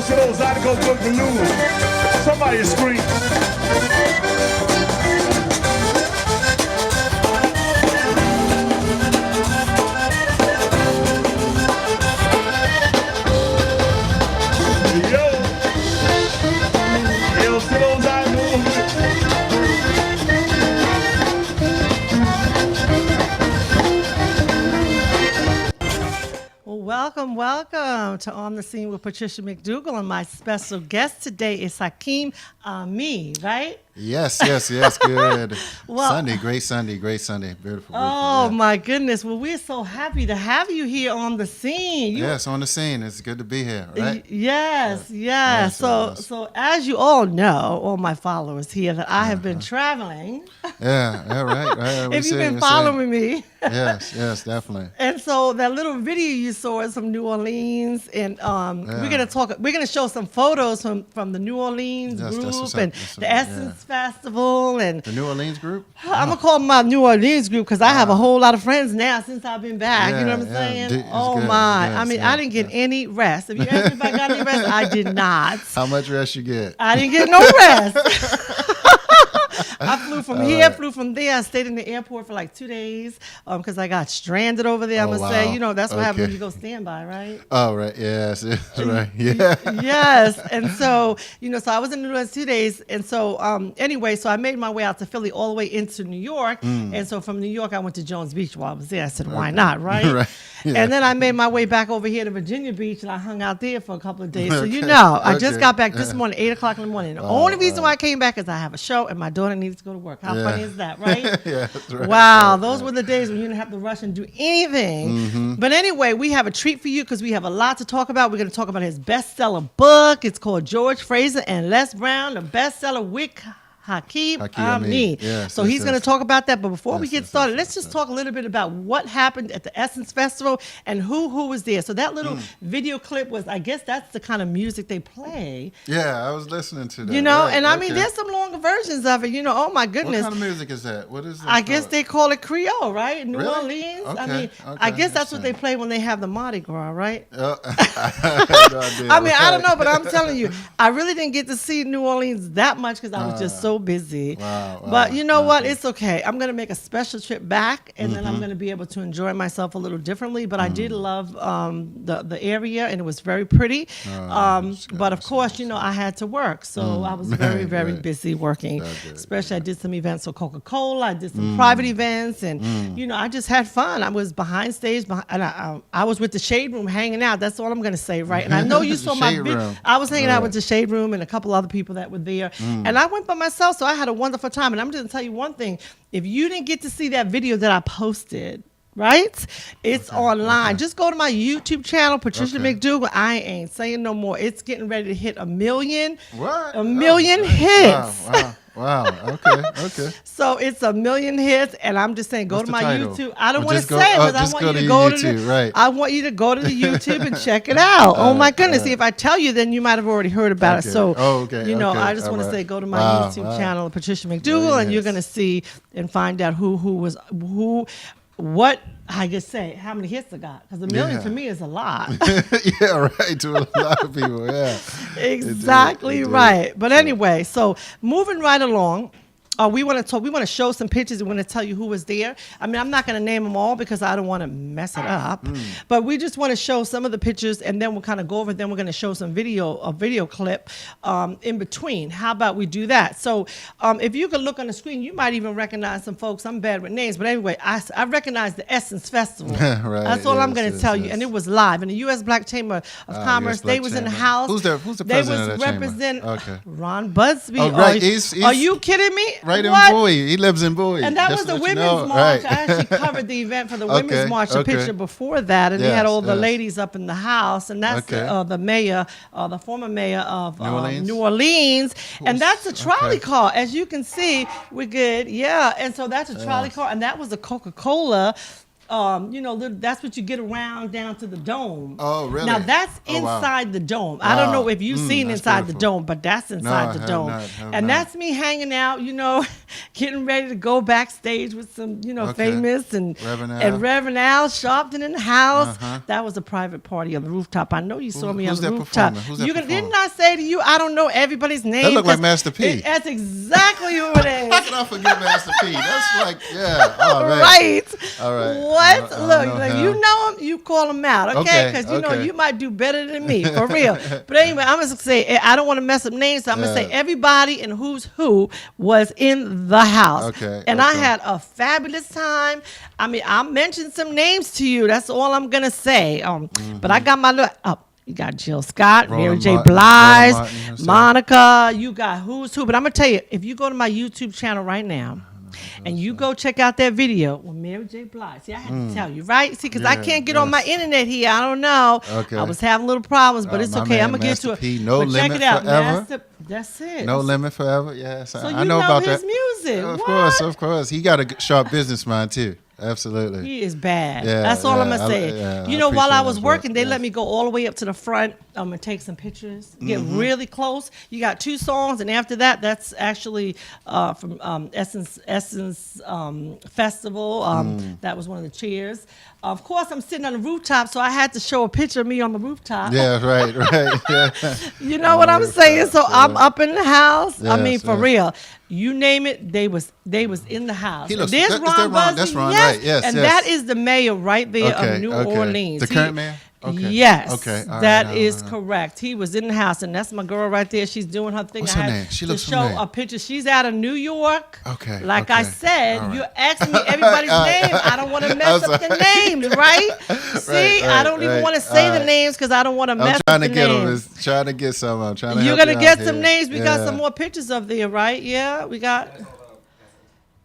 to those out to go book the new one. Somebody scream. Welcome to On the Scene with Patricia McDougall, and my special guest today is Hakeem Ammi, right? Yes, good. Well, Sunday, great Sunday, beautiful. Oh, my goodness. Well, we're so happy to have you here on the scene. Yes, on the scene. It's good to be here, right? Yes. So as you all know, all my followers here, that I have been traveling. Right. If you've been following me. Yes, definitely. And so that little video you saw is from New Orleans, and we're gonna show some photos from the New Orleans group and the Essence Festival and the New Orleans group. I'm gonna call them my New Orleans group because I have a whole lot of friends now since I've been back. You know what I'm saying? Oh my! Yes, I mean, I didn't get any rest. If you asked me if I got any rest, I did not. How much rest you get? I didn't get no rest. I flew from here, flew from there. I stayed in the airport for like 2 days because I got stranded over there. I'm going to say, that's what happens when you go standby, right? Oh, right. Yes. Right. Yeah. Yes. And so, so I was in New Orleans 2 days. And so anyway, so I made my way out to Philly all the way into New York. And so from New York, I went to Jones Beach while I was there. I said, why not, right? Right. Yeah. And then I made my way back over here to Virginia Beach, and I hung out there for a couple of days. So, I just got back this morning, 8 o'clock in the morning. The only reason why I came back is I have a show, and my daughter needs to go to work. How funny is that, right? Yeah, that's right. Wow, those were the days when you didn't have to rush and do anything. Mm-hmm. But anyway, we have a treat for you because we have a lot to talk about. We're going to talk about his bestseller book. It's called George Fraser and Les Brown, the bestseller with Hakeem Ammi. So he's going to talk about that. But before we get started, let's just talk a little bit about what happened at the Essence Festival and who was there. So that little video clip was, I guess that's the kind of music they play. Yeah, I was listening to that. And I mean, there's some longer versions of it. Oh my goodness. What kind of music is that? What is it? I guess they call it Creole, right? New Orleans. Okay. I mean, I guess that's what they play when they have the Mardi Gras, right? I mean, I don't know, but I'm telling you, I really didn't get to see New Orleans that much because I was just so busy. Wow, but you know what? It's okay. I'm going to make a special trip back, and then I'm going to be able to enjoy myself a little differently. But I did love the area, and it was very pretty. But of course, I had to work. So I was very, very busy working. Especially I did some events for Coca-Cola. I did some private events, and, I just had fun. I was behind stage, and I was with the Shade Room hanging out. That's all I'm going to say, right? And I know you saw my video. I was hanging out with the Shade Room and a couple other people that were there. And I went by myself, so I had a wonderful time. And I'm just going to tell you one thing. If you didn't get to see that video that I posted, right? It's online. Just go to my YouTube channel, Patricia McDougall. I ain't saying no more. It's getting ready to hit 1 million. What? 1 million hits. Wow. Okay. So it's 1 million hits, and I'm just saying, go to my title? YouTube. I don't want to say it, but I want you to go to YouTube, right. I want you to go to the YouTube and check it out. Oh my goodness! See, if I tell you, then you might have already heard about it. So, I just want to say, go to my YouTube channel, Patricia McDougall, and you're gonna see and find out what I just say, how many hits I got? Because 1 million to me is a lot. Yeah, right. To a lot of people, yeah. Exactly right. But anyway, so moving right along. We want to show some pictures. We want to tell you who was there. I mean, I'm not going to name them all because I don't want to mess it up. But we just want to show some of the pictures, and then we'll kind of go over. Then we're going to show a video clip in between. How about we do that? So if you could look on the screen, you might even recognize some folks. I'm bad with names, but anyway, I recognize the Essence Festival. Right. That's all I'm going to tell you. And it was live in the U.S. Black Chamber of Commerce. They was in the house. Who's the president of that chamber? Okay. Ron Busby. Oh, right. Are you kidding me? Right in Bowie. He lives in Bowie. And that was the Women's March. Right. I actually covered the event for the Women's March, a picture before that. And they had all the ladies up in the house. And that's the mayor, the former mayor of New Orleans. And that's a trolley car. As you can see, we're good. Yeah. And so that's a trolley car. And that was a Coca-Cola that's what you get around down to the dome. Oh, really? Now that's inside the dome. I don't know if you've seen inside the dome, but that's inside the dome. And that's me hanging out, getting ready to go backstage with some, famous and Reverend Al Sharpton in the house. That was a private party on the rooftop. I know you saw me on the rooftop. Didn't I say to you, I don't know everybody's name? That looked like Master P. That's exactly who it is. How can I forget Master P? That's like, yeah. Oh, man. Right. All right. What? Look, you know him, you call him out, okay? Because you might do better than me, for real. But anyway, I'm going to say, I don't want to mess up names, so I'm going to say everybody and who's who was in the house. Okay. And I had a fabulous time. I mean, I'll mention some names to you. That's all I'm going to say. But I got my little... You got Jill Scott, Mary J. Blige, Monica. You got who's who. But I'm going to tell you, if you go to my YouTube channel right now, and you go check out that video with Mary J. Blige. See, I had to tell you, right? See, because I can't get on my internet here. I don't know. Okay. I was having little problems, but it's okay. I'm going to get to it. P, no limit check it out. Forever. That's it. No limit forever. Yes. So I know about his that. music. Of course. He got a sharp business mind, too. Absolutely. He is bad. That's all I'm going to say. While I was working, they let me go all the way up to the front and take some pictures, get really close. You got 2 songs, and after that, that's actually from Essence Festival. That was one of the cheers. Of course, I'm sitting on the rooftop, so I had to show a picture of me on the rooftop. Yeah, right. Yeah. You know what I'm saying? So I'm up in the house. Yes, I mean, for real. You name it, they was in the house. There's Ron Buzzy. That's Ron, yes. right. Yes, and that is the mayor right there of New Orleans. The current mayor? Okay. Yes, that is correct. He was in the house, and that's my girl right there. She's doing her thing. What's her name? She looks familiar. To show a picture. She's out of New York. Okay. Like I said, you're asking me everybody's name. I don't want to mess up the names, right? See, I don't even want to say the names because I don't want to mess up the names. I'm trying to get some. I'm trying to. You're gonna get some names. We got some more pictures up there, right? Yeah, we got.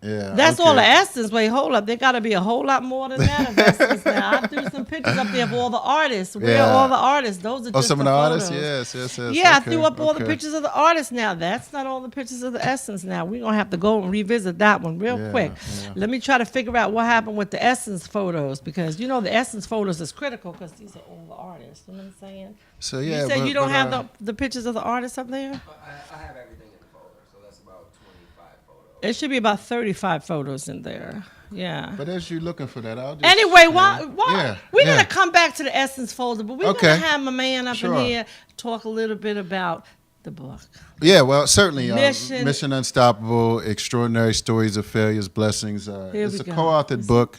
Yeah, that's all the Essence. Wait, hold up. There got to be a whole lot more than that of Essence now. I threw some pictures up there of all the artists. Where are all the artists? Those are just some of the photos. artists? Yes. Yeah, I threw up all the pictures of the artists now. That's not all the pictures of the Essence now. We're going to have to go and revisit that one real quick. Yeah. Let me try to figure out what happened with the Essence photos because, the Essence photos is critical because these are all the artists. You know what I'm saying? So, yeah. You said you don't have the pictures of the artists up there? I have everything. It should be about 35 photos in there. Yeah. But as you're looking for that, I'll just... Anyway, we're going to come back to the Essence folder, but we're going to have my man up in here talk a little bit about the book. Yeah, well, certainly. Mission Unstoppable, Extraordinary Stories of Failures, Blessings. It's a co-authored book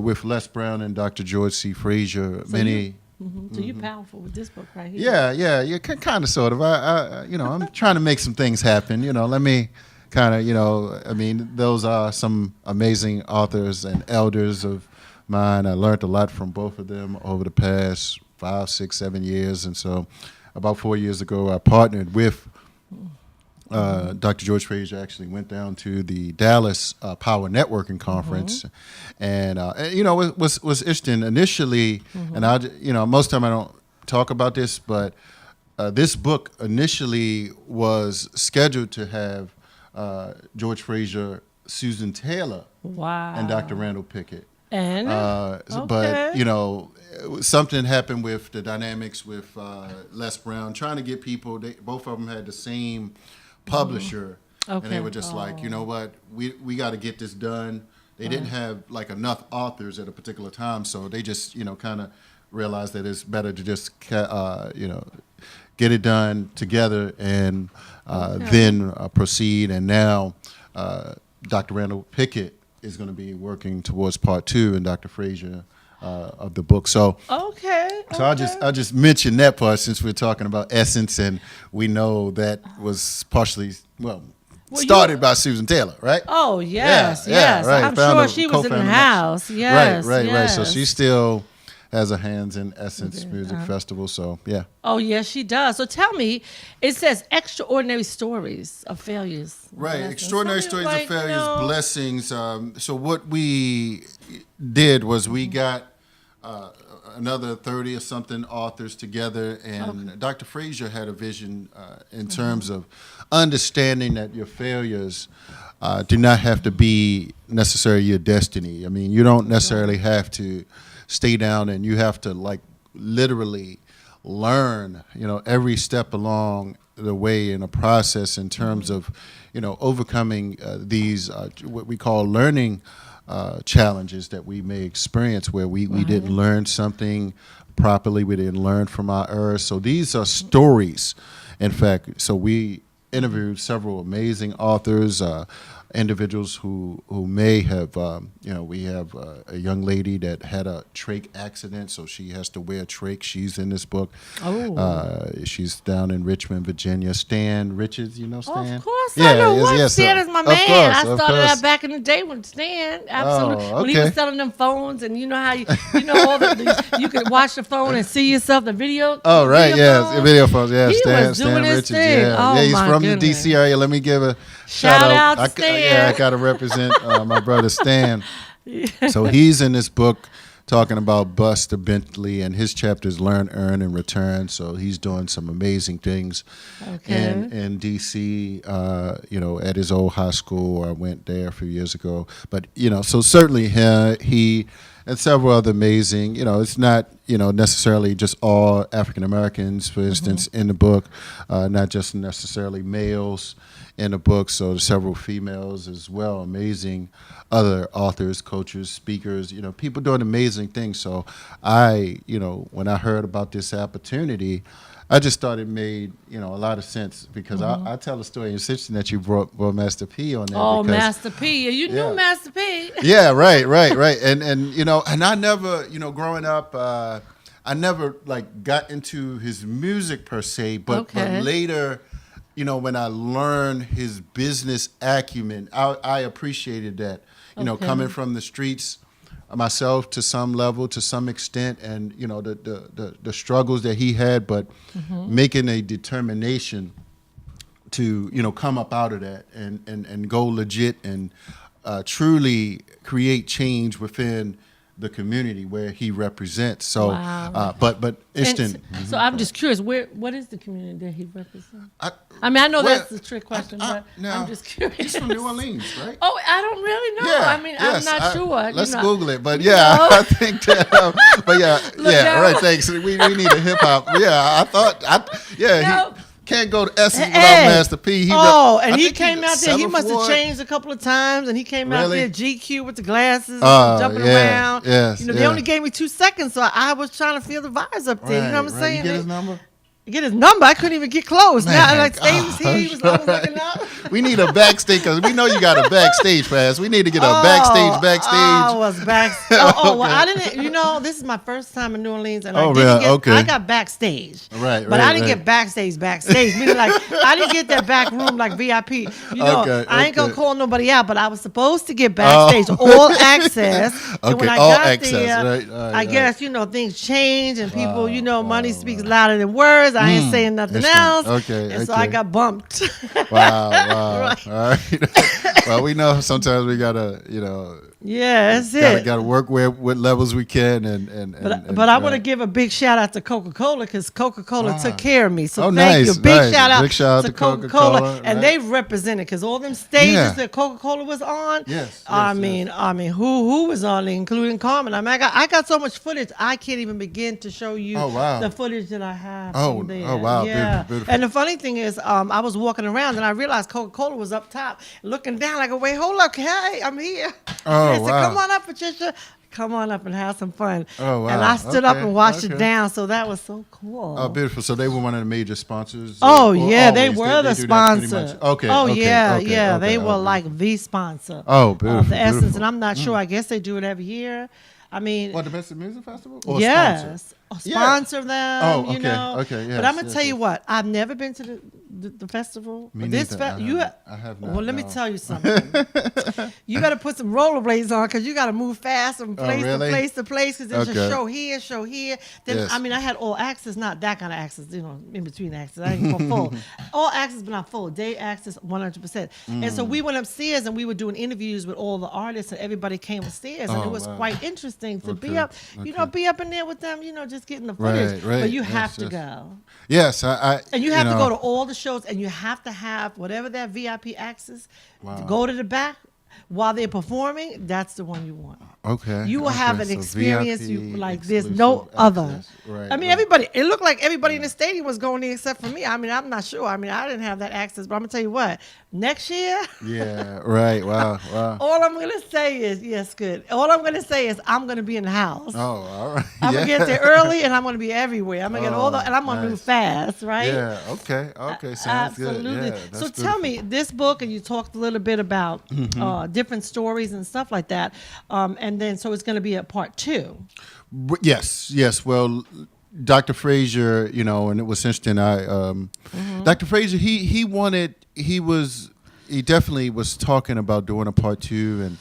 with Les Brown and Dr. George C. Frazier. So you're powerful with this book right here. Yeah, kind of, sort of. I'm trying to make some things happen. Let me... kind of, those are some amazing authors and elders of mine. I learned a lot from both of them over the past 5, 6, 7 years. And so about 4 years ago, I partnered with Dr. George Frazier. Actually went down to the Dallas Power Networking Conference. And it was interesting initially. And most of the time I don't talk about this, but this book initially was scheduled to have George Frazier, Susan Taylor, and Dr. Randall Pickett. And but something happened with the dynamics with Les Brown, trying to get people. Both of them had the same publisher, and they were just like, you know what, we got to get this done. They didn't have like enough authors at a particular time, so they just kind of realized that it's better to just get it done together and then proceed. And now Dr. Randall Pickett is going to be working towards part 2 and Dr. Frazier of the book. So I'll just mention that part since we're talking about Essence, and we know that was partially started by Susan Taylor, right? Oh yes, yes. Right. I'm sure she was in the house. Yes, right. So she still has her hands in Essence Music Festival. So yeah. Oh yes, she does. So tell me, it says extraordinary stories of failures. Right, extraordinary stories of failures, blessings. So what we did was we got another 30 or something authors together, and Dr. Frazier had a vision in terms of understanding that your failures do not have to be necessarily your destiny. I mean, you don't necessarily have to stay down, and you have to like literally learn, every step along the way in a process in terms of, overcoming these what we call learning challenges that we may experience where we didn't learn something properly, we didn't learn from our errors. So these are stories, in fact. So we interviewed several amazing authors, individuals who may have, we have a young lady that had a trach accident, so she has to wear a trach. She's in this book. She's down in Richmond, Virginia. Stan Richards, you know Stan? Of course, I know. Stan is my man. I started out back in the day with Stan. Absolutely. When he was selling them phones, and you know how you could watch the phone and see yourself, the video. Oh, right, yes, video phones. Yeah, he Stan was doing his Richards. thing. Yeah, he's from the D.C. area. Let me give a shout out to Stan. Yeah, I got to represent my brother Stan. So he's in this book talking about Buster Bentley, and his chapter is Learn, Earn, and Return. So he's doing some amazing things in D.C., at his old high school. I went there a few years ago. But, so certainly he and several other amazing, it's not, necessarily just all African Americans, for instance, in the book, not just necessarily males in the book. So there's several females as well, amazing other authors, coaches, speakers, people doing amazing things. So I, when I heard about this opportunity, I just thought it made, a lot of sense, because I tell a story. It's interesting that you brought Master P on there. Oh, Master P. You knew Master P. Yeah, right. And and I never, growing up, I never like got into his music per se, but later, when I learned his business acumen, I appreciated that, coming from the streets myself to some level, to some extent, and, the struggles that he had, but making a determination to, come up out of that and go legit and truly create change within the community where he represents. So, but instant. So I'm just curious, what is the community that he represents? I know that's a trick question, but I'm just curious. He's from New Orleans, right? Oh, I don't really know. Yeah, I'm not sure. Let's Google it. But I think that. But right. Thanks. We need a hip hop. Yeah, I thought. Can't go to Essence without Master P. He came out there. He must have changed a couple of times, and he came out there GQ with the glasses, jumping around. Yes, they only gave me 2 seconds, so I was trying to feel the vibes up there. You know what I'm saying? You get his number? Get his number. I couldn't even get close. Now, like Steve was here, he was looking up. We need a backstage, because we know you got a backstage pass. We need to get a backstage. I was backstage. Well, I didn't. This is my first time in New Orleans, and I got backstage. Right. But I didn't get backstage. Meaning, like, I didn't get that back room like VIP. I ain't gonna call nobody out, but I was supposed to get backstage, all access. And when I got there, I guess things change, and people, money speaks louder than words. I ain't saying nothing else. So I got bumped. Wow. Right. All right. Well, we know sometimes we gotta, that's it. Gotta work what levels we can, but I want to give a big shout out to Coca-Cola, because Coca-Cola took care of me. So thank you. Big shout out to Coca-Cola, and they represented, because all them stages that Coca-Cola was on. Yes. I mean, who was on, including Carmen. I mean, I got so much footage, I can't even begin to show you the footage that I have. There. Oh wow. Yeah. Beautiful. And the funny thing is, I was walking around and I realized Coca-Cola was up top, looking down like, wait, hold up, hey, I'm here. Oh, I said, come on up, Patricia. Come on up and have some fun. Oh, wow. And I stood up and watched it down, so that was so cool. Oh, beautiful. So they were one of the major sponsors? They were the sponsor. Okay. They were like the sponsor. Oh, beautiful. Of the Essence, and I'm not sure. I guess they do it every year. I mean, the Best Music Festival? Or yes. sponsor? sponsor them. Oh, okay, you know. okay, yes, but I'm gonna yes, tell you yes. what. I've never been to the festival. Me This neither. I have not. Well, let me no. tell you something. You got to put some rollerblades on because you got to move fast from place really? to place to place because there's Okay. a show here. Then Yes. I mean, I had all access, not that kind of access, in between access. I ain't go full. All access, but not full. Day access, 100%. And so we went upstairs and we were doing interviews with all the artists, and everybody came upstairs, and it was wow. quite interesting to be Okay, up, okay. be up in there with them, just getting the footage. Right, But you yes, have to yes. go. Yes, I And you have to go to all the shows, and you have to have whatever that VIP access. Wow. To go to the back while they're performing. That's the one you want. Okay. You will have an So experience VIP like there's no exclusive other. access. Right, I mean, right. everybody. It looked like everybody in the stadium was going in except for me. I mean, I'm not sure. I mean, I didn't have that access, but I'm gonna tell you what. Next year. Yeah. Right. Wow. Wow. All I'm gonna say is yes, good. All I'm gonna say is I'm gonna be in the house. Oh, all right. I'm gonna get there early, and I'm gonna be everywhere. I'm gonna get all the, and I'm gonna nice. move fast, right? Yeah. Okay. Okay. Sounds Absolutely. good. Yeah, that's So tell me, beautiful. this book, and you talked a little bit about different stories and stuff like that, and then so it's going to be a part 2. Yes. Yes. Well, Dr. Frazier, and it was interesting. Dr. Frazier, he definitely was talking about doing a part 2, and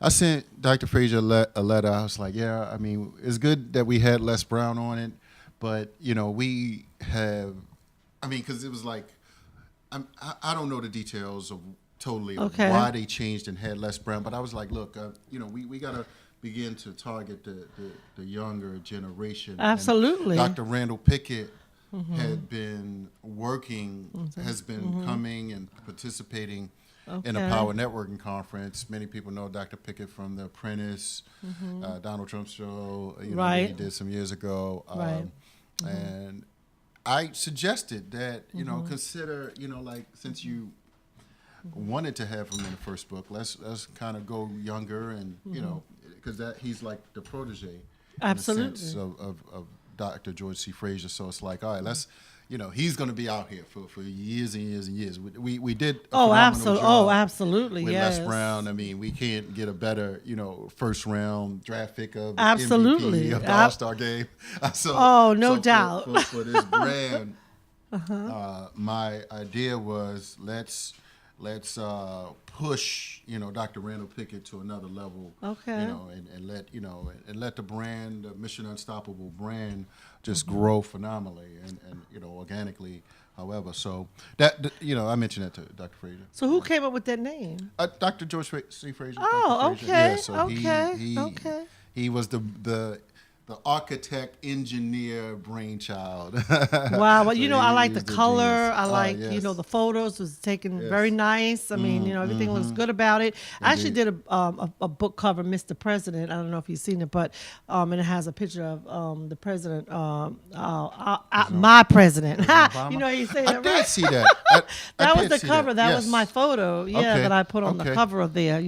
I sent Dr. Frazier a letter. I was like, yeah, I mean, it's good that we had Les Brown on it, but we have, because it was like, I don't know the details of totally of why they changed and had Les Brown, but I was like, look, we gotta begin to target the younger generation. Absolutely. And Dr. Randall Pickett had been working, has been coming and participating in a Power Networking conference. Many people know Dr. Pickett from The Apprentice, Donald Trump show, Right. he did some years ago. Right. And I suggested that, consider, like, since you wanted to have him in the first book, let's kind of go younger and, because he's like the protege. Absolutely. In the sense of Dr. George C. Frazier. So it's like, all right, let's, he's going to be out here for years and years and years. We did a phenomenal job absolutely, with yes. Les Brown. I mean, we can't get a better, first round draft pick of Absolutely. MVP of the All-Star game. No doubt. For this brand, my idea was let's push Dr. Randall Pickett to another level. Okay. And let the brand, the Mission Unstoppable brand, just grow phenomenally and organically. However, so that I mentioned that to Dr. Frazier. So who came up with that name? Dr. George C. Frazier. Oh, Dr. Frazier. okay. Yeah, so Okay. he was the architect, engineer, brainchild. Wow. Well, So I he like the was the color. genius. I like, Yes. the photos was taken Yes. very nice. I mean, everything looks good about it. I actually did a book cover, Mr. President. I don't know if you've seen it, but and it has a picture of the president, my president. You say that, I right? did see that. That was did the see cover. That Yes. was my photo. Yeah, Okay. that I put on the Okay. cover of there.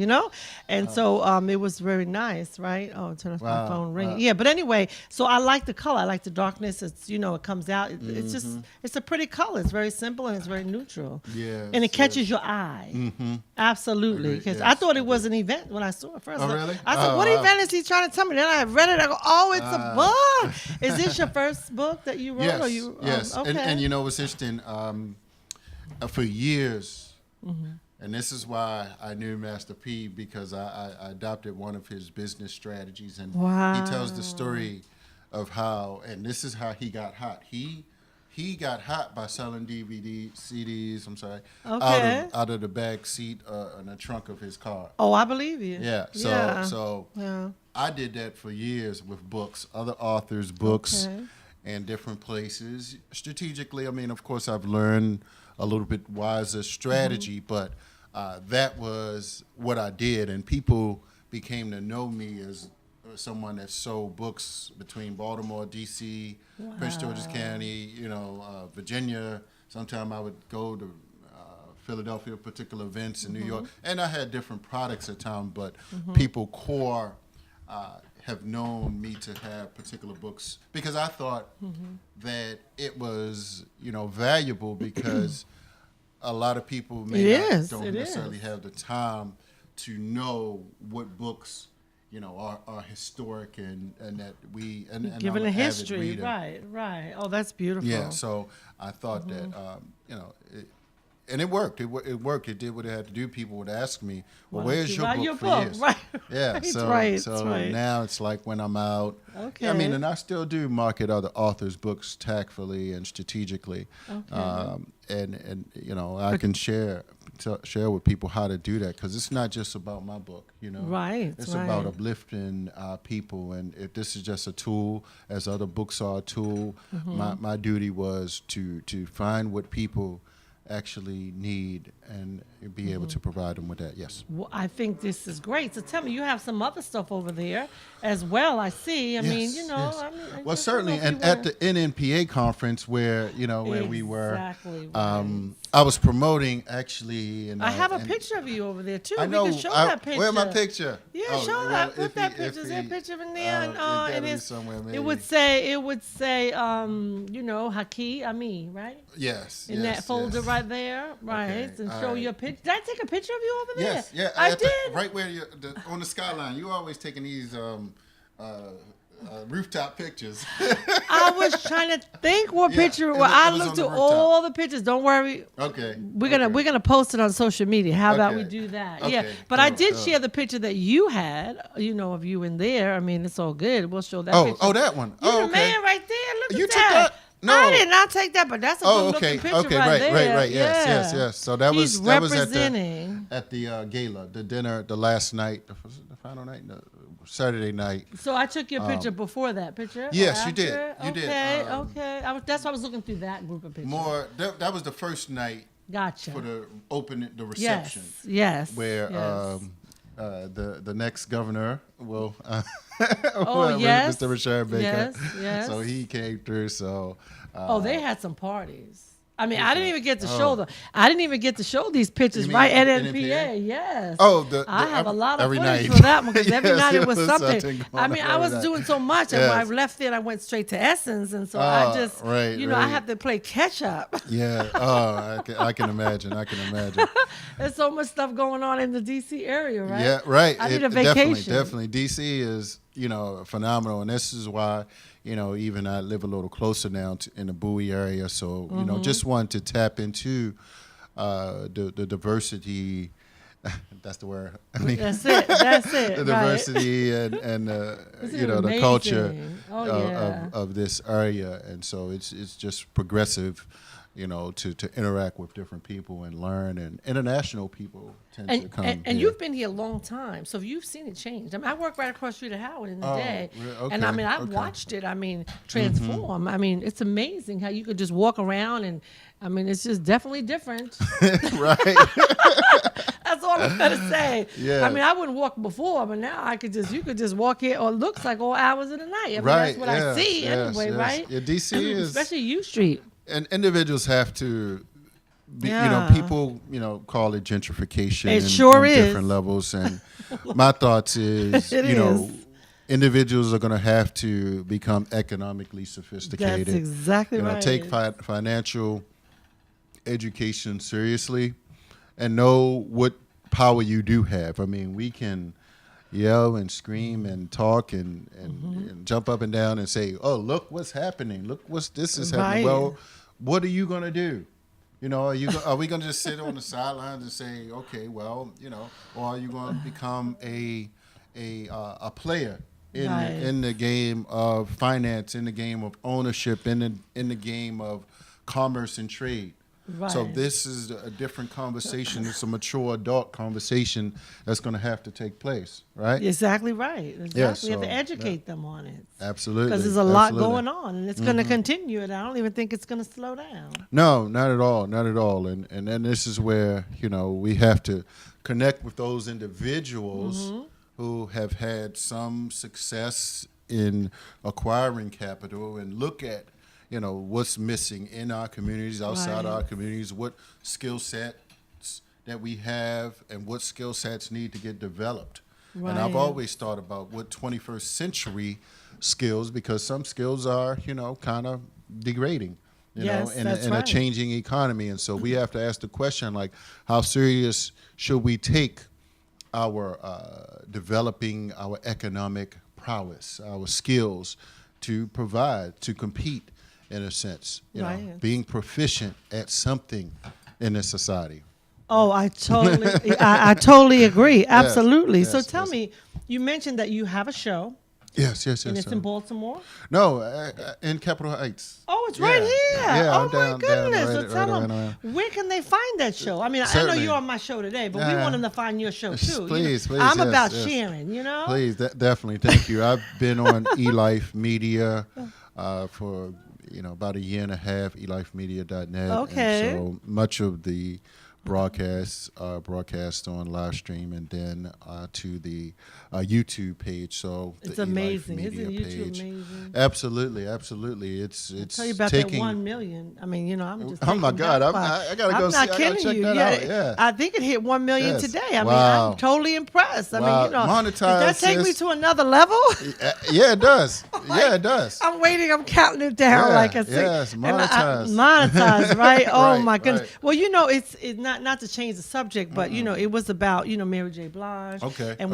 And so it was very nice, right? Oh, turn off my Wow. phone ringing. Wow. Yeah, but anyway, so I like the color. I like the darkness. It's it comes out. It's just it's a pretty color. It's very simple and it's very neutral. Yes, And it catches yes. your eye. Absolutely. Agreed, Because yes, I thought it was an event when I saw it first. Oh, really? I said, Oh, what wow. event is he trying to tell me? Then I read it. I go, oh, it's a book. Is this your first book that you wrote? Yes, Or you, yes. okay. And what's interesting, for years, and this is why I knew Master P, because I adopted one of his business strategies, and he tells the story of how, and this is how he got hot. He got hot by selling CDs. I'm sorry, Okay. out of the back seat in the trunk of his car. Oh, I believe you. Yeah. So Yeah. I did that for years with books, other authors' books, Okay. and different places. Strategically, of course, I've learned a little bit wiser strategy, but that was what I did, and people became to know me as someone that sold books between Baltimore, D.C., Prince George's County, Virginia. Sometime I would go to Philadelphia, particular events in New York, and I had different products at times, but people core have known me to have particular books because I thought that it was, valuable because a lot of people don't necessarily have the time to know what books are historic and that we and Given I'm a an avid history, reader. right. Oh, that's beautiful. Yeah, so I thought that and it worked. It worked. It did what it had to do. People would ask me, "Well, Why don't where's you your write book your for book?" years?" Right. Yeah. Right, So right. now it's like when I'm out. Okay. I mean, and I still do market other authors' books tactfully and strategically. Okay. And I can share with people how to do that, because it's not just about my book. Right. It's right. about uplifting people, and if this is just a tool, as other books are a tool, my duty was to find what people actually need and be able to provide them with that. Yes. Well, I think this is great. So tell me, you have some other stuff over there as well. I see. I mean, Yes. I mean, I Well, just don't know certainly, if you and at wanna- the NNPA conference where we were, Exactly right. I was promoting actually. And I have a and picture of you over there too. I know. We can show that picture. Where's my picture? Yeah, Oh, show well, that. Put if that he- picture. if Is there a he- picture in there? it gotta And be it's, somewhere, maybe. it would say, Haki, Ammi, right? Yes. In that folder right there, right? Okay, And all show right. your picture. Did I take a picture of you over there? Yes. Yeah. I at did. right where on the skyline. You always taking these rooftop pictures. I was trying to think what Yeah, picture. it Well, was- I it was looked on the at rooftop. all the pictures. Don't worry. Okay. We're gonna post it on social media. How about we Okay. do that? Okay, Yeah. But I cool, did cool. share the picture that you had, of you in there. I mean, it's all good. We'll show that picture. Oh, that one. You're Oh, the okay. man right there. Look You at took that. that? No. I did not take that, but that's a Oh, good okay, looking picture okay, right there. right. Yes. Yeah. So that He's was representing. at the gala, the dinner, the last night, was it the final night, no, Saturday night. So I took your picture before that picture. or Yes, you did. after? You did. Okay, okay. That's why I was looking through that group of pictures. That was the first night Gotcha. for the Yes. reception. Yes. Where yes. the next governor will yes. Mr. Richard Baker. Yes. So he came through. So They had some parties. I mean, I didn't even get to show them. I didn't even get to show these pictures You mean right at NNPA? NPA. Yes. Oh, I have a lot of every footage night. for that one because every Yes, night it was something something. going I mean, on I was every doing night. so much, and when I Yes. left there, I went straight to Essence, and so I just, right, I right. have to play catch up. Yeah. Oh, I can imagine. There's so much stuff going on in the D.C. area, right? Yeah, right. I need a vacation. Definitely. DC is, phenomenal. And this is why, even I live a little closer now in the Bowie area. So, just wanted to tap into the diversity. That's the word. I mean, That's it. That's it. the right. diversity and Isn't it the culture amazing? Oh, yeah. of this area. And so it's just progressive, to interact with different people and learn, and international people tend to come. And here. you've been here a long time, so you've seen it change. I mean, I work right across the street at Howard in the day, okay, and I mean, I've okay. watched it. I mean, transform. I mean, it's amazing how you could just walk around, and I mean, it's just definitely different. Right. That's all I'm gonna say. Yeah. I mean, I wouldn't walk before, but now you could just walk here, or it looks like all hours of the night. I mean, Right. that's what I see anyway, yes. right? Yeah, DC is, Especially U Street. and individuals have to be, Yeah. people, call it gentrification. It sure in is. different levels. And my thoughts is, It is. individuals are going to have to become economically sophisticated. That's exactly right. Take financial education seriously and know what power you do have. I mean, we can yell and scream and talk and jump up and down and say, "Oh, look what's happening! Look this is happening." Right. Well, what are you going to do? Are we going to just sit on the sidelines and say, "Okay, well, or are you going to become a player in the game of finance, in the game of ownership, in the game of commerce and trade?" Right. So this is a different conversation. It's a mature adult conversation that's going to have to take place, right? Exactly right. Exactly. Yeah, You have to so, educate them on it. Absolutely. Because there's a lot Absolutely. going on, and it's going to continue, and I don't even think it's going to slow down. No, not at all, not at all. And then this is where, we have to connect with those individuals who have had some success in acquiring capital and look at, what's missing in our communities, outside Right. our communities, what skill sets that we have and what skill sets need to get developed. And I've Right. always thought about what 21st century skills, because some skills are, kind of degrading, Yes, in that's a right. changing economy. And so we have to ask the question, like, how serious should we take our developing our economic prowess, our skills to provide, to compete in a sense, you know, being proficient at something in this society. Oh, I totally agree. Absolutely. Yes, so tell me, you mentioned that you have a show. Yes. And it's in Baltimore? No, in Capitol Heights. Oh, it's right here. Yeah, oh, I'm my down, goodness. down, So tell them, where can they find that show? I mean, I know you're on my show today, but we want them to find your show, too. Please. I'm about sharing, you know? Please, definitely. Thank you. I've been on eLife Media for, about a year and a half, elifemedia.net. Okay. And so much of the broadcast on live stream and then to the YouTube page. So it's amazing. Isn't YouTube amazing? Absolutely. It's tell you about that 1 million. I mean, I'm just. Oh my God! I gotta go. I'm not kidding you. Yeah, I think it hit 1 million today. I mean, I'm totally impressed. I mean, monetized. Does that take me to another level? Yeah, it does. It does. I'm waiting. I'm counting it down like I said. Yes, monetized. Monetized, right? Oh Right, my goodness. right. Well, it's not to change the subject, but it was about Mary J. Blige. Okay. And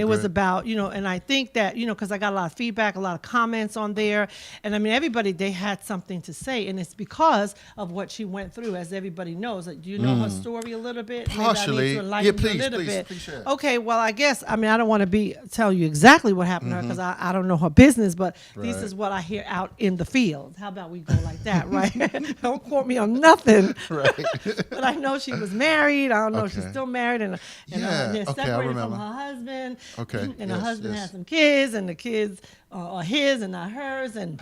it was about and I think that because I got a lot of feedback, a lot of comments on there, and I mean everybody they had something to say, and it's because of what she went through, as everybody knows. Do you know her story a little bit? Partially. Maybe I need to enlighten you a little bit. Share. Okay. Well, I guess I don't want to tell you exactly what happened to her because I don't know her business, but this is what I hear out in the field. How about we go like that, right? Don't quote me on nothing. Right. But I know she was married. I don't know if she's still married and they're okay, separated from her husband. Okay. And her husband has some kids, and the kids are his and not hers, and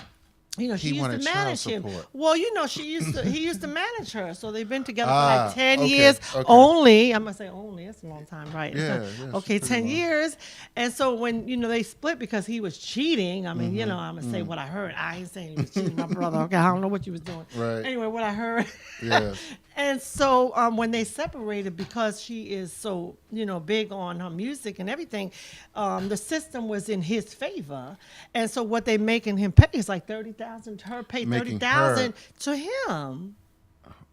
she used to manage him. Well, he used to manage her. So they've been together for like 10 years only. I'm going to say only. That's a long time, right? Yeah. Okay, 10 years. And so when, they split because he was cheating, I mean, I'm going to say what I heard. I ain't saying he was cheating, my brother. Okay, I don't know what you was doing. Right. Anyway, what I heard. Yeah. And so when they separated, because she is so, big on her music and everything, the system was in his favor. And so what they making him pay is like $30,000 to her, pay $30,000 to him.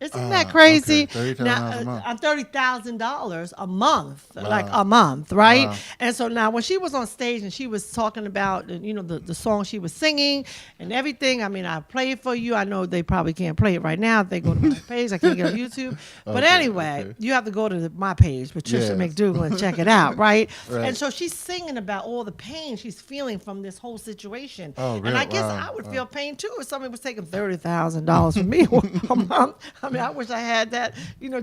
Isn't that crazy? Okay. $30,000 a month, like a month, right? Wow. And so now when she was on stage and she was talking about, the song she was singing and everything, I mean, I play it for you. I know they probably can't play it right now if they go to my page. I can't get on YouTube. But anyway, you have to go to my page, Patricia McDougall, and check it out, right? And so she's singing about all the pain she's feeling from this whole situation. Oh, really? And I guess I would feel pain too if somebody was taking $30,000 from me a month. I mean, I wish I had that,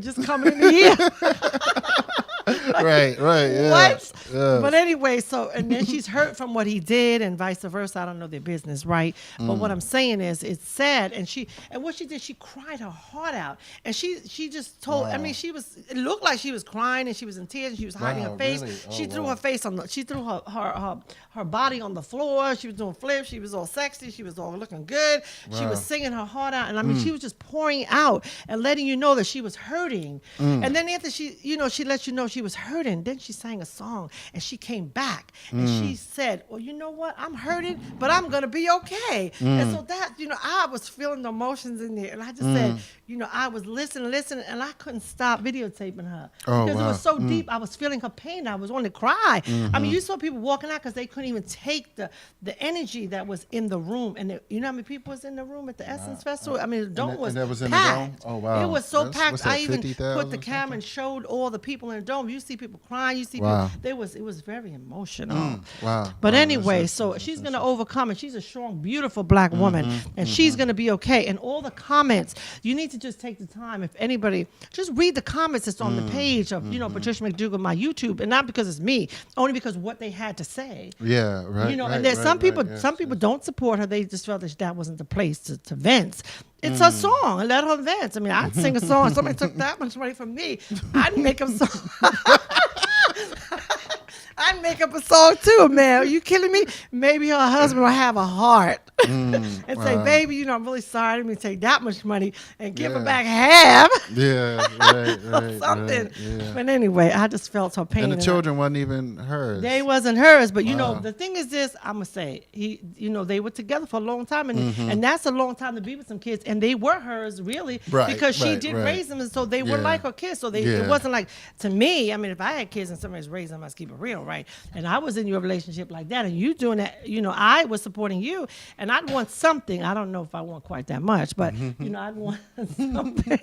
just coming in the year. Right. Yeah. What? Yeah. But anyway, and then she's hurt from what he did and vice versa. I don't know their business, right? But what I'm saying is it's sad. And what she did, she cried her heart out. And she just told, I mean, it looked like she was crying and she was in tears and she was hiding her face. Really? She threw her face she threw her body on the floor. She was doing flips. She was all sexy. She was all looking good. Wow. She was singing her heart out. And I mean, she was just pouring out and letting you know that she was hurting. And then after she let you know she was hurting, then she sang a song and she came back and she said, well, you know what? I'm hurting, but I'm going to be okay. And so that, I was feeling the emotions in there. And I just said, I was listening, and I couldn't stop videotaping her. Because it was so deep. I was feeling her pain. I was wanting to cry. I mean, you saw people walking out because they couldn't even take the energy that was in the room. And you know how many people was in the room at the Essence Festival? I mean, the dome was packed. Oh, wow. It was so packed. What's that, I even 50,000 put the camera and showed all the people in the dome. You see people crying. You see people. It was very emotional. Wow. But anyway, so she's going to overcome it. She's a strong, beautiful black woman, and she's going to be okay. And all the comments, you need to just take the time. If anybody, just read the comments that's on the page of, Patricia McDougall, my YouTube, and not because it's me, only because what they had to say. Yeah, right. And there's some people don't support her. They just felt that wasn't the place to vent. It's her song. Let her vent. I mean, I'd sing a song. Somebody took that much money from me. I'd make a song. I'd make up a song too, man. Are you kidding me? Maybe her husband will have a heart and say, baby, you know, I'm really sorry. Let me take that much money and give her back half. Yeah, right, something. Right, yeah. But anyway, I just felt her pain. And the children wasn't even hers. They wasn't hers. But, you know, the thing is this, I'm going to say, they were together for a long time. And that's a long time to be with some kids. And they were hers, really, because she did raise them. And so they were like her kids. So it wasn't like, to me, I mean, if I had kids and somebody's raising them, I must keep it real, right? And I was in your relationship like that, and you doing that, you know, I was supporting you, and I'd want something. I don't know if I want quite that much, but, you know, I'd want something.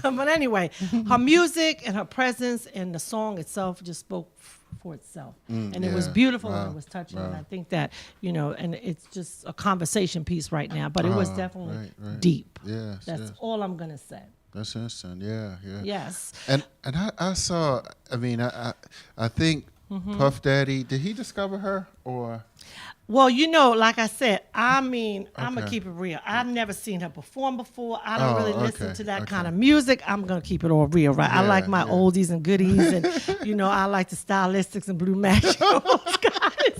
But anyway, her music and her presence and the song itself just spoke for itself. And it was beautiful and it was touching. And I think that, you know, and it's just a conversation piece right now, but it was definitely deep. That's all I'm going to say. That's interesting. Yeah. Yes. And I saw. I mean, I think Puff Daddy. Did he discover her or? Well, you know, like I said, I mean, I'm gonna keep it real. I've never seen her perform before. I don't really listen to that kind of music. I'm gonna keep it all real, right? I like my oldies and goodies, and you know, I like the Stylistics and Blue Magic. Those guys.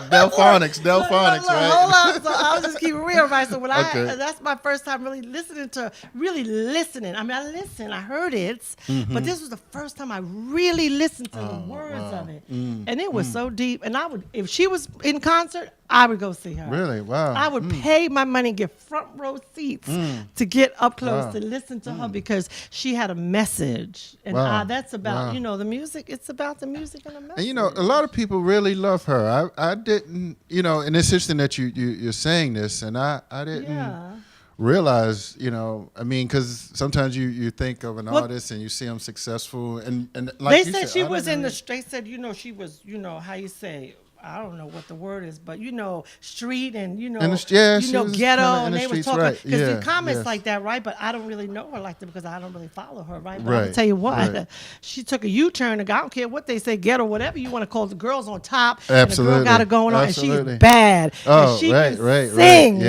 Delphonics, right? Hold on. So I'll just keep it real, right? So when that's my first time really listening. I mean, I heard it, but this was the first time I really listened to the words of it. And it was so deep. And I would, if she was in concert, I would go see her. Really? Wow. I would pay my money and get front row seats to get up close to listen to her because she had a message. And that's about, you know, the music. It's about the music and the message. And, you know, a lot of people really love her. I didn't, you know, and it's interesting that you're saying this, and I didn't realize, you know, I mean, because sometimes you think of an artist and you see them successful. And like they said she was in the, they said, you know, she was, you know, how you say, I don't know what the word is, but you know, street and you know, ghetto, and they were talking because the comments like that, right? But I don't really know her like that because I don't really follow her, right? But I'll tell you what, she took a U-turn. I don't care what they say, ghetto, whatever you want to call it. The girl's on top, and the girl got it going on, and she's bad. Oh, and she can sing.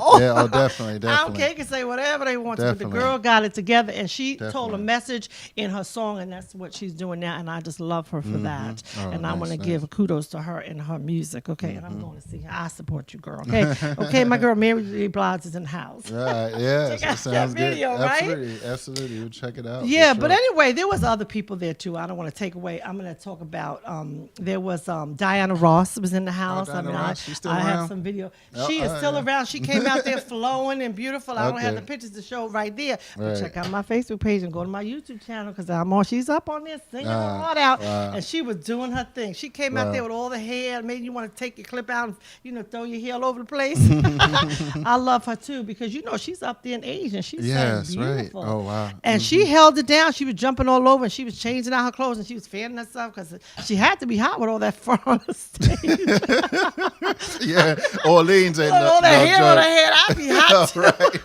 Oh, definitely. I don't care, they can say whatever they want to, but the girl got it together, and she told a message in her song, and that's what she's doing now, and I just love her for that, and I want to give kudos to her and her music, okay, and I'm going to see her. I support you, girl, okay, my girl Mary J. Blige is in the house. Right, yeah, check out sounds that video, good. Right? Absolutely, we'll check it out. Yeah, but anyway, there was other people there too. I don't want to take away. I'm going to talk about. There was Diana Ross was in the house. Diana Ross, she's still I around? have some video. She is still around. She came out there flowing and beautiful. I don't have the pictures to show right there. But check out my Facebook page and go to my YouTube channel because I'm on. She's up on there singing her heart out, and she was doing her thing. She came out there with all the hair, made you want to take your clip out and, you know, throw your hair all over the place. I love her too because, you know, she's up there in age and she's beautiful. Right. Oh, wow. And she held it down. She was jumping all over and she was changing out her clothes and she was fanning herself because she had to be hot with all that fur on the stage. Orleans ain't all that hair on her head. I'd be hot right.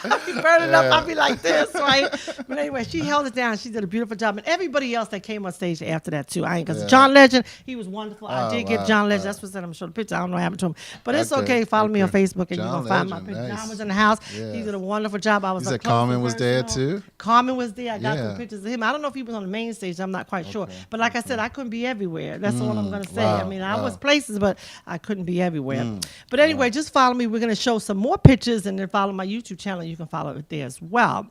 I'd be burning up. I'd be like this, right? But anyway, she held it down. She did a beautiful job. And everybody else that came on stage after that, too. Because John Legend, he was wonderful. I did get John Legend. That's what said I'm showing the picture. I don't know what happened to him. But it's okay. Follow me on Facebook and you're going to find my picture. John was in the house. He did a wonderful job. I was you said Carmen was there, too? Carmen was there. I got some pictures of him. I don't know if he was on the main stage. I'm not quite sure. But like I said, I couldn't be everywhere. That's all I'm going to say. I mean, I was places, but I couldn't be everywhere. But anyway, just follow me. We're going to show some more pictures and then follow my YouTube channel. You can follow it there as well.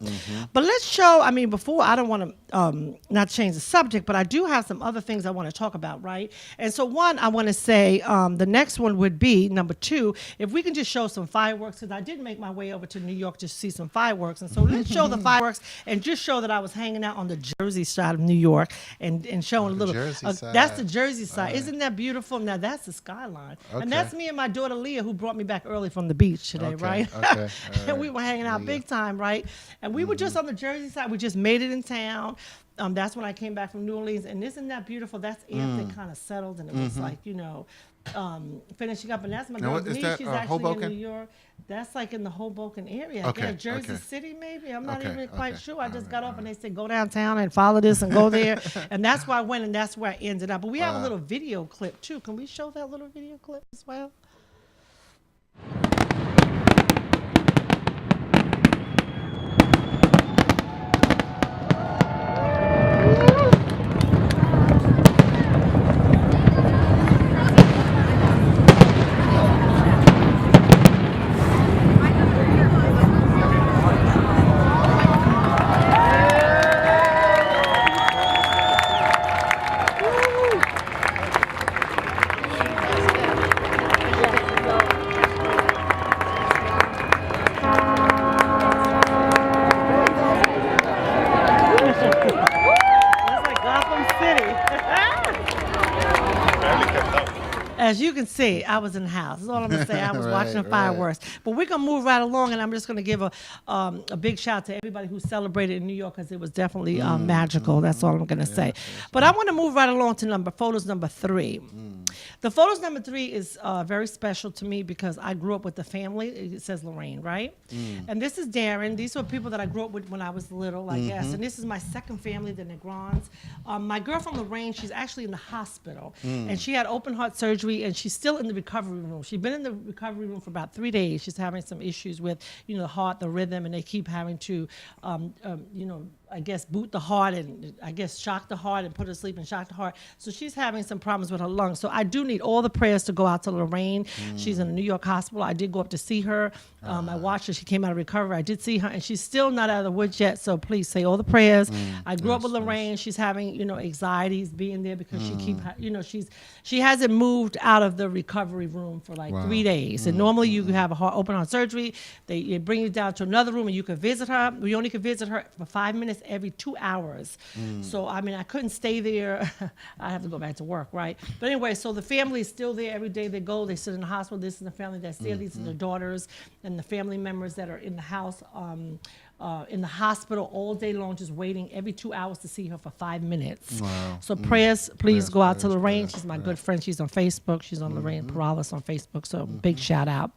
But let's show, I mean, before, I don't want to not change the subject, but I do have some other things I want to talk about, right? And so one, I want to say the next one would be, number 2, if we can just show some fireworks, because I did make my way over to New York to see some fireworks. And so let's show the fireworks and just show that I was hanging out on the Jersey side of New York and showing a little. That's the Jersey side. Right. Isn't that beautiful? Now that's the skyline. And that's me and my daughter Leah, who brought me back early from the beach today, right? And we were hanging out big time, right? And we were just on the Jersey side. We just made it in town. That's when I came back from New Orleans. And isn't that beautiful? That's after it kind of settled. And it was like, you know, finishing up. And that's my girl Denise. She's actually Hoboken? In New York. That's like in the Hoboken area. Jersey City, maybe. I'm not even quite sure. I just got off and they said, go downtown and follow this and go there. And that's where I went and that's where I ended up. But we have a little video clip, too. Can we show that little video clip as well? as you can see, I was in the house. That's all I'm gonna say. I was watching the fireworks. But we're gonna move right along, and I'm just gonna give a big shout out to everybody who celebrated in New York because it was definitely magical. That's all I'm gonna say. But I want to move right along to photos number 3. The photos number 3 is very special to me because I grew up with the family. It says Lorraine, right? And this is Darren. These are people that I grew up with when I was little, I guess. And this is my second family, the Negrons. My girlfriend Lorraine, she's actually in the hospital, and she had open heart surgery, and she's still in the recovery room. She's been in the recovery room for about 3 days. She's having some issues with, the heart, the rhythm, and they keep having to, I guess, boot the heart and I guess shock the heart and put her to sleep and shock the heart. So she's having some problems with her lungs. So I do need all the prayers to go out to Lorraine. She's in a New York hospital. I did go up to see her. I watched her. She came out of recovery. I did see her, and she's still not out of the woods yet. So please say all the prayers. I grew up with Lorraine. She's having, anxieties being there because she hasn't moved out of the recovery room for like 3 days. And normally you have a open heart surgery. They bring you down to another room and you can visit her. We only can visit her for 5 minutes every 2 hours. So, I couldn't stay there. I have to go back to work, right? But anyway, so the family is still there every day they go. They sit in the hospital. This is the family that's there. These are the daughters and the family members that are in the house, in the hospital all day long, just waiting every 2 hours to see her for 5 minutes. Wow. So prayers, please go out to Lorraine. She's my good friend. She's on Facebook. She's on Lorraine Perales on Facebook. So big shout out.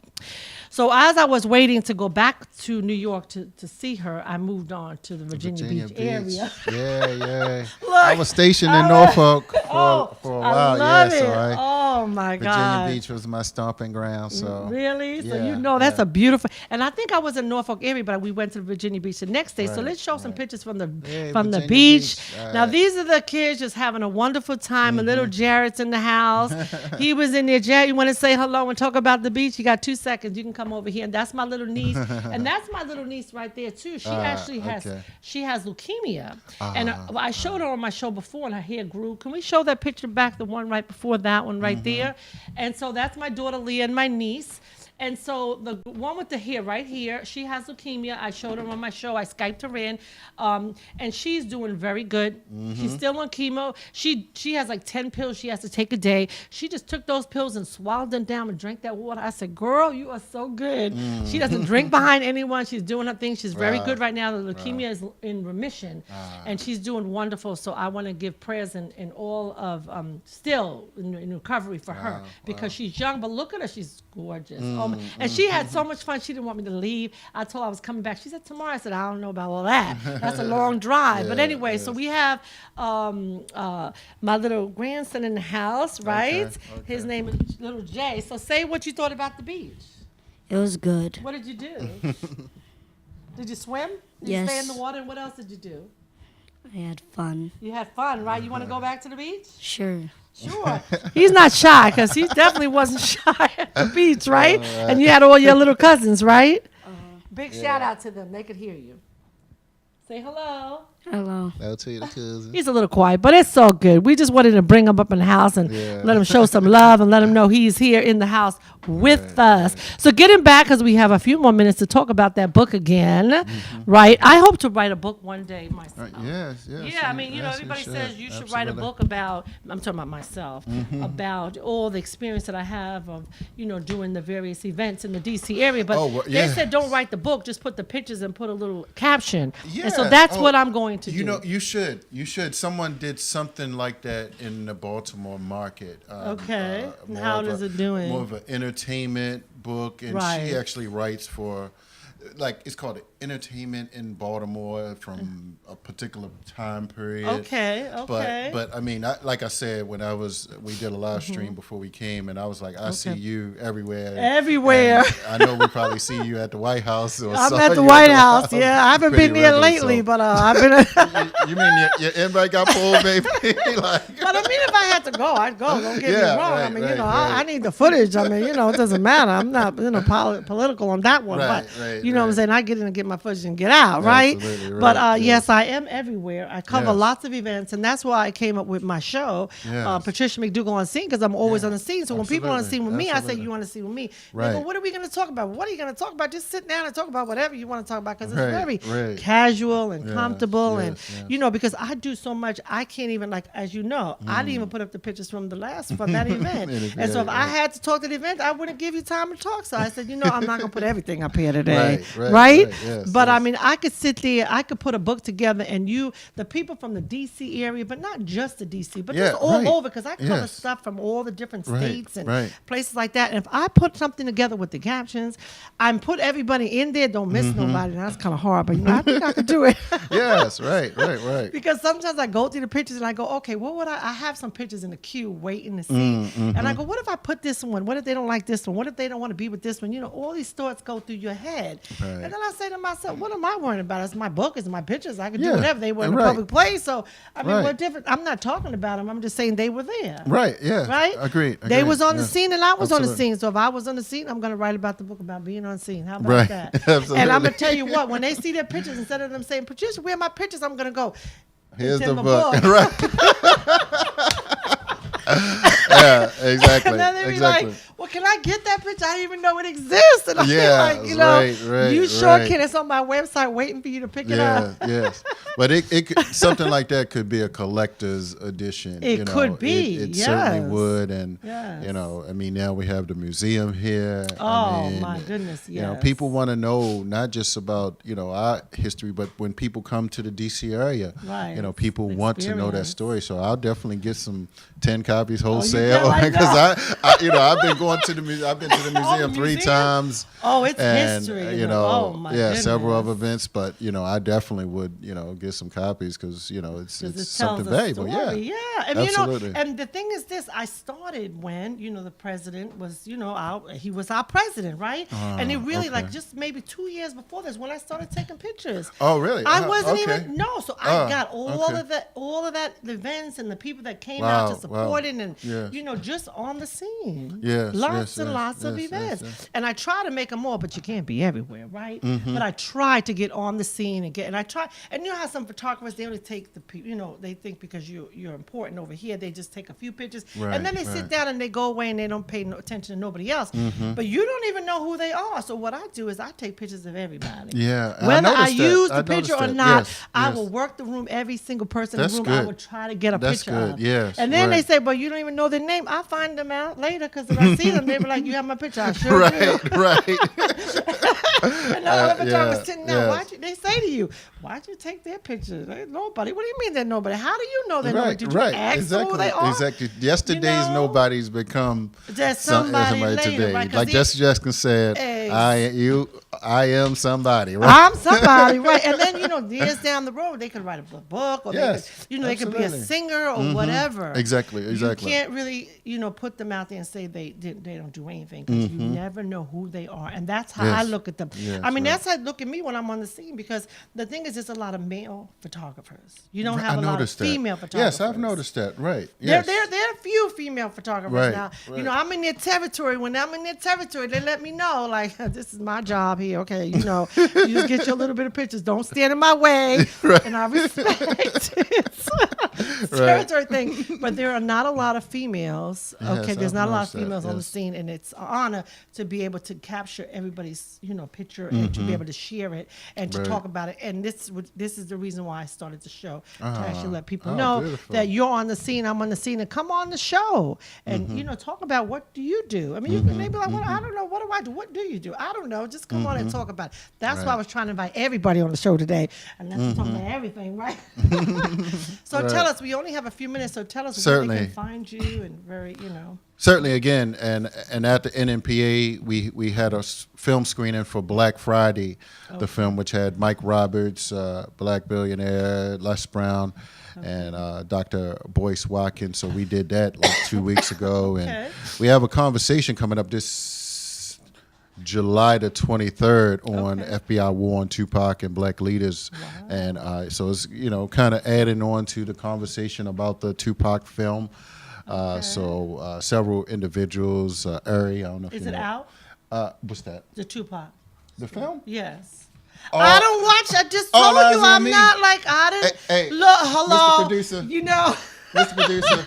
So as I was waiting to go back to New York to see her, I moved on to the Virginia Beach area. Yeah. Look, I was stationed in Norfolk for a while. I love it. So Oh my God. Virginia Beach was my stomping ground. So really? So yeah, that's a beautiful. And I think I was in Norfolk area, but we went to Virginia Beach the next day. So let's show some pictures from the Virginia beach. Beach. Now these are the kids just having a wonderful time. A little Jared's in the house. He was in there. Jared, you want to say hello and talk about the beach? You got 2 seconds. You can come over here. And that's my little niece. And that's my little niece right there too. She actually has leukemia. And I showed her on my show before, and her hair grew. Can we show that picture back? The one right before that one right there. And so that's my daughter Leah and my niece. And so the one with the hair right here, she has leukemia. I showed her on my show. I Skyped her in. And she's doing very good. She's still on chemo. She has like 10 pills she has to take a day. She just took those pills and swallowed them down and drank that water. I said, girl, you are so good. She doesn't drink behind anyone. She's doing her thing. She's very good right now. The leukemia is in remission. And she's doing wonderful. So I want to give prayers in all of, still in recovery for her. Because she's young, but look at her. She's gorgeous. And she had so much fun. She didn't want me to leave. I told her I was coming back. She said, tomorrow. I said, I don't know about all that. That's a long drive. But anyway, so we have my little grandson in the house, right? Okay. His name is Little Jay. So say what you thought about the beach. It was good. What did you do? Did you swim? Did Yes. you stay in the water? And what else did you do? I had fun. You had fun, right? You want to go back to the beach? Sure. Sure. He's not shy because he definitely wasn't shy at the beach, right? And you had all your little cousins, right? Big shout out to them. They could hear you. Say hello. Hello. I'll tell you the cousin. He's a little quiet, but it's so good. We just wanted to bring him up in the house and let him show some love and let him know he's here in the house with us. So get him back because we have a few more minutes to talk about that book again, right? I hope to write a book one day myself. Yes. Yeah, I mean, everybody says you should write a book about, I'm talking about myself, about all the experience that I have of, doing the various events in the D.C. area. But they said don't write the book, just put the pictures and put a little caption. Yeah. And so that's what I'm going to do. You should. Someone did something like that in the Baltimore market. Okay. How is it doing? More of an entertainment book. And she actually writes for, it's called Entertainment in Baltimore from a particular time period. Okay. But I mean, like I said, we did a live stream before we came, and I was like, I see you everywhere. Everywhere. I know we probably see you at the White House. I'm at the White House. Yeah, I haven't been there lately, but I've been. You mean your invite got pulled, baby? But I mean, if I had to go, I'd go. Don't get me wrong. I mean, I need the footage. I mean, it doesn't matter. I'm not, political on that one. But You know what I'm saying? I get in and get my footage and get out, right? Absolutely right. But yes, I am everywhere. I cover Yes. lots of events, and that's why I came up with my show, Yes. Patricia McDougall on Scene, because I'm always on the scene. So when people are on the scene with me, I say, Absolutely. you want to see with me. Right. They go, what are we going to talk about? What are you going to talk about? Just sit down and talk about whatever you want to talk about, because it's Right, very right. casual and comfortable. yes, And, yes. you know, because I do so much, I can't even, like, as you know, I didn't even put up the pictures from that event. And so if I had to talk to the event, I wouldn't give you time to talk. So I said, you know, I'm not going to put everything up here today. Right? Yes, But yes. I mean, I could sit there, I could put a book together, and the people from the D.C. area, but not just the D.C., but just all over, because I cover Yes. stuff from all the different Right, states and right. places like that. And if I put something together with the captions, I put everybody in there, don't miss nobody. That's kind of hard, but you know, I think I could do it. Yes, right. Because sometimes I go through the pictures and I go, okay, what would I have some pictures in the queue waiting to see. And I go, what if I put this one? What if they don't like this one? What if they don't want to be with this one? You know, all these thoughts go through your head. Right. And then I say to myself, what am I worrying about? It's my book, it's my pictures. I can do Yeah, whatever. They were in a right. public place. So, I mean, Right. what different? I'm not talking about them. I'm just saying they were there. Right, yeah. Right? Agreed. They was on the yeah. scene and I was on the Absolutely. scene. So if I was on the scene, I'm going to write about the book about being on scene. How about Right. that? Absolutely. And I'm going to tell you what, when they see their pictures, instead of them saying, Patricia, where are my pictures? I'm going to go, Here's "It's in the my book. Right. Yeah, exactly. And then they be exactly. like, well, can I get that picture? I didn't even know it exists. And I Yes, like, you know, right, you sure right. can. It's on my website waiting for you to pick it Yeah, up. yes. But it could, something like that could be a collector's edition. It you know. could be, It certainly yes. would. And, Yes. you know, I mean, now we have the museum here. Oh, I mean, my goodness, You know, yes. people want to know not just about, you know, our history, but when people come to the D.C. area, Right. you know, people want to know that Experience. story. So I'll definitely get some 10 copies Oh, you wholesale. did like Because that? I, you know, I've been going to the museum. I've been to the museum three museum? times. Oh, it's And, history. you know, Oh, my yeah, several goodness. of events, but you know, I definitely would, you know, get some copies because you know it's 'Cause it's it tells something a valuable. story. Yeah, And absolutely. you know, and the thing is this: I started when the president was, he was our president, right? And it really, like, okay. just maybe 2 years before this, when I started taking pictures. Oh, really? I wasn't okay. even so I got all okay. of that events and the people that came Wow, out to support it, and yes. just on the scene. Yes, lots yes, and yes, lots of yes, yes, events. yes. And I try to make them more, but you can't be everywhere, right? Mm-hmm. But I try to get on the scene and I try, and you know how some photographers, they only take they think because you're important over here, they just take a few pictures, Right, and then they sit right. down and they go away and they don't pay no attention to nobody else. But you don't even know who they are. So what I do is I take pictures of everybody. Yeah, and Whether I noticed that. use I the picture or noticed that. not, Yes, I yes. will work the room, every single person in That's the room. I good. will try to get a That's picture good, of. yes, And then they right. say, but you don't even know their name. I find them out later because if I see them, they be like, you have my picture. I sure do. right. And the other photographer was sitting there. yes. They say to you, why'd you take their picture? There's nobody. What do you mean they're nobody? How do you know they're nobody? Right, Did you right, ask exactly, who they are? exactly. Yesterday's know? nobody's become There's somebody later, today. right? 'Cause Like Jesse Jackson said, Ex- I am somebody. Right? I'm somebody, right? And then years down the road, they could write a book, or Yes, they could be a absolutely. singer or whatever. Exactly. You can't really, put them out there and say they don't do anything because you never know who they are, and that's how I Yes. look at them. Yes, I mean, right. that's how I look at me when I'm on the scene, because the thing is, there's a lot of male photographers. You don't I have a lot of noticed that. female photographers. Yes, I've noticed that. Right. Yes. There are a few female photographers Right, now. right. I'm in their territory. When I'm in their territory, they let me know, like, this is my job here. Okay, you just get your little bit of pictures. Don't stand in my way. Right. And I respect it. Territory thing. But there are not a lot of females. Yes, Okay, there's I've not a lot of noticed that, females on the yes. scene, and it's an honor to be able to capture everybody's, picture and to be able to share it and to Right. talk about it. And this is the reason why I started the show, to actually let people Oh, know beautiful. that you're on the scene, I'm on the scene, and come on the show and talk about what do you do. I mean, you can maybe like, well, I don't know, what do I do? What do you do? I don't know. Just come on and talk about it. That's why I Right. was trying to invite everybody on the show today, and let's talk about everything, right? So Right. tell us. We only have a few minutes, so tell us where Certainly. they can find you and Certainly, again, and at the NMPA, we had a film screening for Black Friday, the film which had Mike Roberts, Black billionaire, Les Brown, and Dr. Boyce Watkins. So we did that like 2 weeks ago, Okay. and we have a conversation coming up this July the 23rd on FBI War on Tupac and Black Leaders, and so it's kind of adding on to the conversation about the Tupac film. So several individuals, Ari, I don't know if Is you it know. out? What's that? The Tupac. The film? Yes. Oh. I don't watch. I just Oh, told no, you it's on I'm me. not like I didn't. Hey, look, hello, Mr. Producer. You know. Mr. Producer,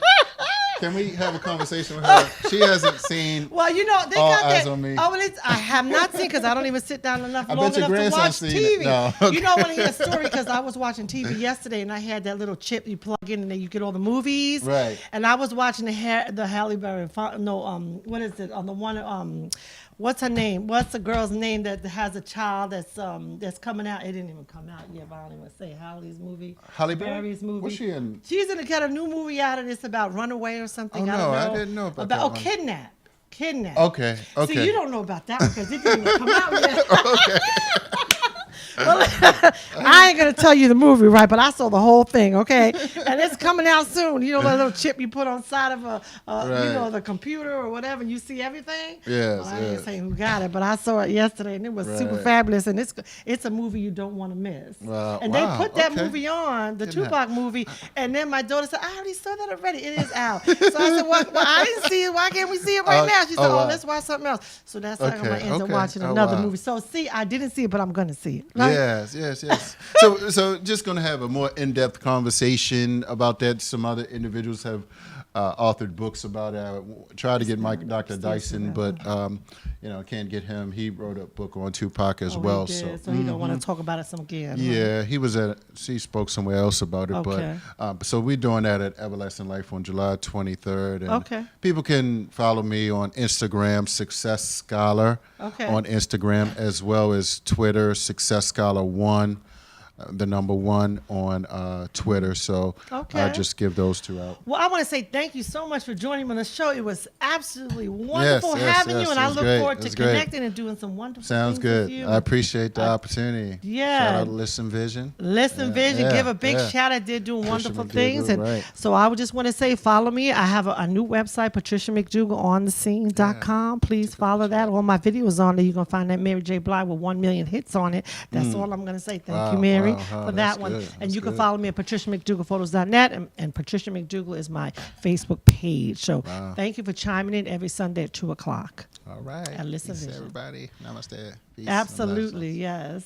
can we have a conversation with her? She hasn't seen. Well, you know, they All got Eyes that. on Me. Oh, well, I have not seen because I don't even sit down enough I long bet your enough to grandson watch seen TV. it. No, okay. You know, when I hear a story, because I was watching TV yesterday and I had that little chip you plug in and then you get all the movies. Right. And I was watching the Halle Berry. What is it? On the one. What's her name? What's the girl's name that has a child that's coming out? It didn't even come out yet, but I don't even say Halle's movie. Halle Berry? Berry's movie. What's she in? She's in got a new movie out of this about Runaway or something. Oh, I no, don't know. I didn't know about that one. Kidnap. Okay. See, you don't know about that because it didn't even come out yet. Okay. Well, I ain't gonna tell you the movie, right? But I saw the whole thing, okay? And it's coming out soon. You know that little chip you put on side of the computer or whatever, and you see everything. Yes, Well, I ain't yes. saying who got it, but I saw it yesterday, and it was super Right. fabulous. And it's a movie you don't want to miss. Wow, And wow, they put that okay. movie on, the Didn't Tupac movie, and then my daughter said, "I already saw that already. It is out." So I said, "Well, I didn't see it. Why can't we see it right now?" She said, wow. let's watch something else." So that's how I'm gonna Okay, end up okay. watching Oh, another wow. movie. So see, I didn't see it, but I'm gonna see it. Right? Yes. So just going to have a more in-depth conversation about that. Some other individuals have authored books about it. I tried to get Dr. Dyson, but can't get him. He wrote a book on Tupac as well. He So did. So he don't want to talk about it some again. huh? yeah, he spoke somewhere else about it. Okay. But so we're doing that at Everlasting Life on July 23rd. And Okay. people can follow me on Instagram, Success Scholar, Okay. on Instagram, as well as Twitter, Success Scholar 1. The number 1 on Twitter. So Okay. I just give those two out. Well, I want to say thank you so much for joining me on the show. It was absolutely wonderful having yes, you, and it I was look great. forward It to was great. connecting and doing some wonderful Sounds things good. with you. I appreciate the opportunity. Yeah. Shout out to Listen Vision. Listen Vision, yeah, give a big yeah. shout out. They're doing Patricia wonderful McDougall, things. And right. so I would just want to say, follow me. I have a new website, Patricia McDougall on the scene.com. Please follow that. All my videos on there. You're going to find that Mary J. Blige with 1 million hits on it. That's all I'm going to say. Thank you, Mary, for that one. good. And That's you can good. follow me at patriciamcdougallphotos.net, and Patricia McDougall is my Facebook page. So thank you for chiming in every Sunday at 2 o'clock. All right. And Listen Peace, Vision. everybody. Namaste. Peace and Absolutely, blessings. yes.